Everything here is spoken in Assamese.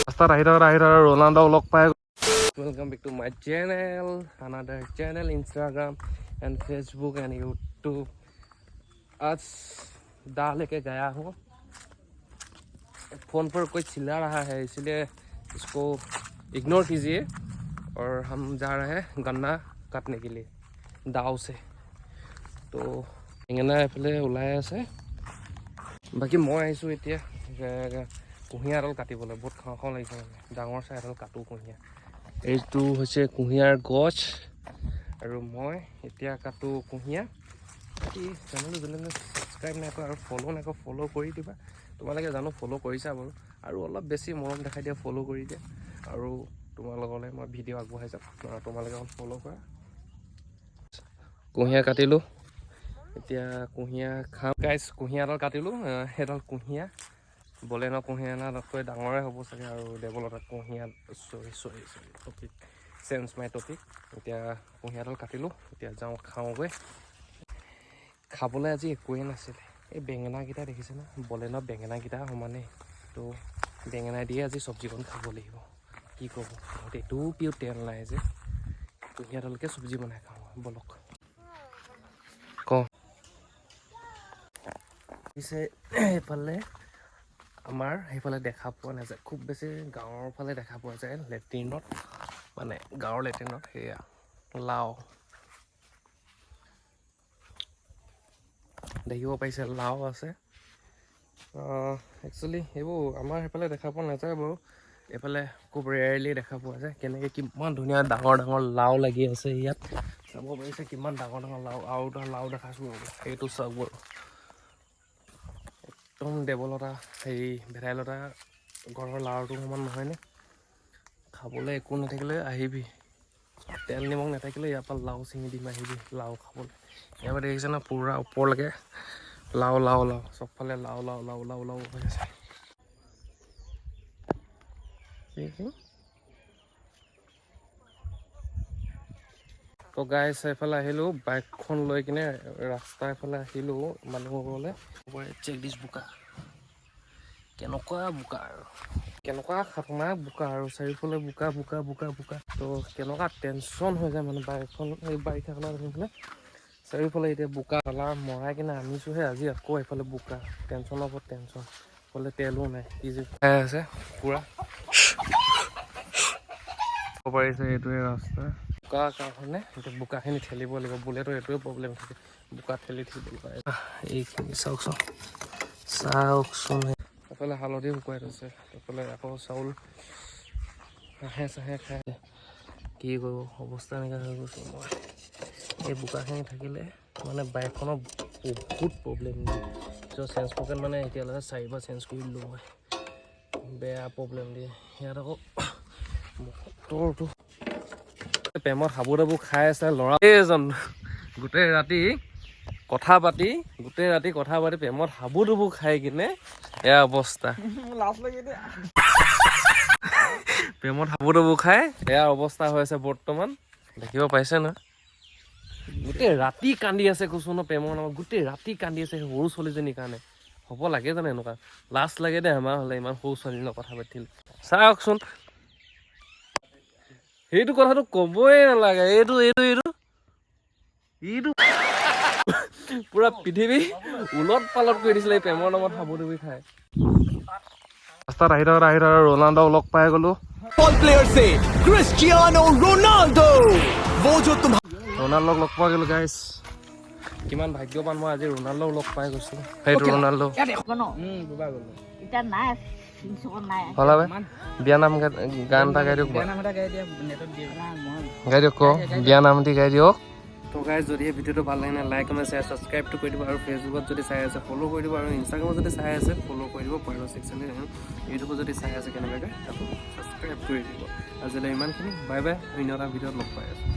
ৰাস্তাত আহি থকা ৰনাল্ডোক লগ পাই Welcome back to my channel, another channel, Instagram and Facebook and YouTube. आज दाल लेके गया हूँ। फ़ोन पर कोई चिल्ला रहा है इसलिए इसको इग्नोर कीजिए और हम जा रहे हैं गन्ना काटने के लिए दाव से। तो बेंगेना एफाले ওলাই আছে। बाकी मैं आइছোঁ এতিয়া কুঁহিয়াৰ এডাল কাটিবলৈ বহুত খাওঁ খাওঁ লাগিছে মানে ডাঙৰ চাই এডাল কাটো কুঁহিয়াৰ। এইটো হৈছে কুঁহিয়াৰ গছ আৰু মই এতিয়া কাটো কুঁহিয়াৰ। বাকী চেনেলটো যদি ছাবস্ক্ৰাইব নাই কৰা আৰু ফ'ল' নাই কৰা ফ'ল' কৰি দিবা। তোমালোকে জানো ফ'ল' কৰিছা বাৰু আৰু অলপ বেছি মৰম দেখাই দিয়া ফ'ল' কৰি দিয়া আৰু তোমালোকলৈ মই ভিডিঅ' আগবঢ়াই যাম। তোমালোকে অকণ ফ'ল' কৰা। কুঁহিয়াৰ কাটিলোঁ এতিয়া কুঁহিয়াৰ খাম গাইছ। কুঁহিয়াৰ এডাল কাটিলোঁ সেইডাল কুঁহিয়াৰ বলেন কুঁহিয়াৰ এটাতকৈ ডাঙৰে হ'ব চাগে আৰু দেৱলতাত কুঁহিয়াৰ চৰি টপিক চেঞ্জ মাই টপিক। এতিয়া কুঁহিয়াৰডাল কাটিলোঁ এতিয়া যাওঁ খাওঁগৈ। খাবলৈ আজি একোৱেই নাছিলে এই বেঙেনাকেইটা দেখিছেনে বলেনৰ বেঙেনাকেইটা সমানেই তো বেঙেনা দিয়ে আজি চব্জিকণ খাব লাগিব। কি ক'ব এইটোও পিয়ৰ তেল নাই যে কুঁহিয়াৰডালকে চব্জি বনাই খাওঁ বলক পিছে এইফালে আমাৰ সেইফালে দেখা পোৱা নাযায় খুব বেছি গাঁৱৰ ফালে দেখা পোৱা যায় লেট্ৰিনত মানে গাঁৱৰ লেট্ৰিনত সেয়া লাও দেখিব পাইছে লাও আছে। একচুৱেলি এইবোৰ আমাৰ সেইফালে দেখা পোৱা নাযায় বাৰু এইফালে খুব ৰেয়াৰলি দেখা পোৱা যায়। কেনেকৈ কিমান ধুনীয়া ডাঙৰ ডাঙৰ লাও লাগি আছে ইয়াত চাব পাৰিছে কিমান ডাঙৰ ডাঙৰ লাও আৰু এটা লাও দেখাইছোঁ সেইটো চাওক বাৰু একদম দেৱলতা হেৰি ভেদাইলতা ঘৰৰ লাওটো সমান নহয়নে। খাবলৈ একো নাথাকিলে আহিবি তেল নিমখ নাথাকিলে ইয়াৰ পৰা লাও ছিঙি দিম আহিবি লাও খাবলৈ। ইয়াৰ পৰা দেখিছে না পূৰা ওপৰলৈকে লাও লাও লাও চবফালে লাও লাও লাও লাও লাও হৈ আছে। তো গাইছ এইফালে আহিলোঁ বাইকখন লৈ কিনে ৰাস্তা এফালে আহিলোঁ মানুহবোৰলৈ চেক দিছ বোকা কেনেকুৱা বোকা আৰু কেনেকুৱা খাতৰনাক বোকা আৰু চাৰিওফালে বোকা বোকা বোকা বোকা তো কেনেকুৱা টেনশ্যন হৈ যায় মানে বাইকখন এই বাৰিষাখনত আহিলে চাৰিওফালে এতিয়া বোকা কালাৰ মৰাই কিনে আনিছোঁহে আজি আকৌ এইফালে বোকা টেনশ্যনৰ ওপৰত টেনশ্যন হ'লে তেলো নাই কি যে আছে পূৰা ক'ব পাৰিছে এইটোৱে ৰাস্তা বোকা কাৰণে এতিয়া বোকাখিনি ঠেলিব লাগিব বুলেটৰ এইটোৱে প্ৰব্লেম থাকে বোকা ঠেলি থাকিব পাৰে। এইখিনি চাওকচোন এফালে হালধি শুকুৱাই থৈছে এইফালে আকৌ চাউল হাঁহে চাহে খাই কি কৰিব অৱস্থা এনেকুৱা হৈ গৈছোঁ মই। এই বোকাখিনি থাকিলে মানে বাইকখনৰ বহুত প্ৰব্লেম দিয়ে চেঞ্জ পকেট মানে এতিয়ালৈকে 4বাৰ চেঞ্জ কৰি দিলোঁ মই বেয়া প্ৰব্লেম দিয়ে ইয়াত আকৌ মটৰটো প্ৰেমত হাবু দাবু খাই আছে ল'ৰা এজন গোটেই ৰাতি কথা পাতি প্ৰেমত হাবু দাবু খাই কিনে এয়া অৱস্থা প্ৰেমত হাবু দাবু খাই এয়া অৱস্থা হৈ আছে বৰ্তমান দেখিব পাইছে নহয়। গোটেই ৰাতি কান্দি আছে কৈছোঁ ন প্ৰেমৰ নামত গোটেই ৰাতি কান্দি আছে সৰু ছোৱালীজনীৰ কাৰণে হ'ব লাগে জানো এনেকুৱা লাজ লাগে দে আমাৰ হ'লে ইমান সৰু ছোৱালীৰ লগত কথা পাতিলে চাওকচোন সেইটো কথাটো ক'বই নালাগে এইটো পুৰা পৃথিৱী উলট পালট কৰি দিছিলে এই প্ৰেমৰ নামত হাবু ডুবি খাই। ৰাস্তাত আহি থকা ৰনাল্ডোক লগ পাই গ'লো ৰনাল্ডোক লগ পাই গ'লো গাইছ কিমান ভাগ্যৱান মই আজি ৰনাল্ডোক লগ পাই গৈছোঁ সেইটো ৰনাল্ডো হলা ভাই বিয়া নাম গান এটা গাই দিয়ক বিয়া নাম দি গাই দিয়ক। তো গাইজ যদি এই ভিডিঅ'টো ভাল লাগে লাইক কমেণ্ট শ্বেয়াৰ ছাবস্ক্ৰাইবটো কৰি দিব আৰু ফেচবুকত যদি চাই আছে ফ'ল' কৰি দিব আৰু ইনষ্টাগ্ৰামত যদি চাই আছে ফ'ল' কৰি দিব পাৰিব ছেকশ্যনে ইউটিউবত যদি চাই আছে কেনেবাকৈ তাতো ছাবস্ক্ৰাইব কৰি দিব। আজিলৈ ইমানখিনি বাই বাই অন্য এটা ভিডিঅ'ত লগ পাই আছোঁ।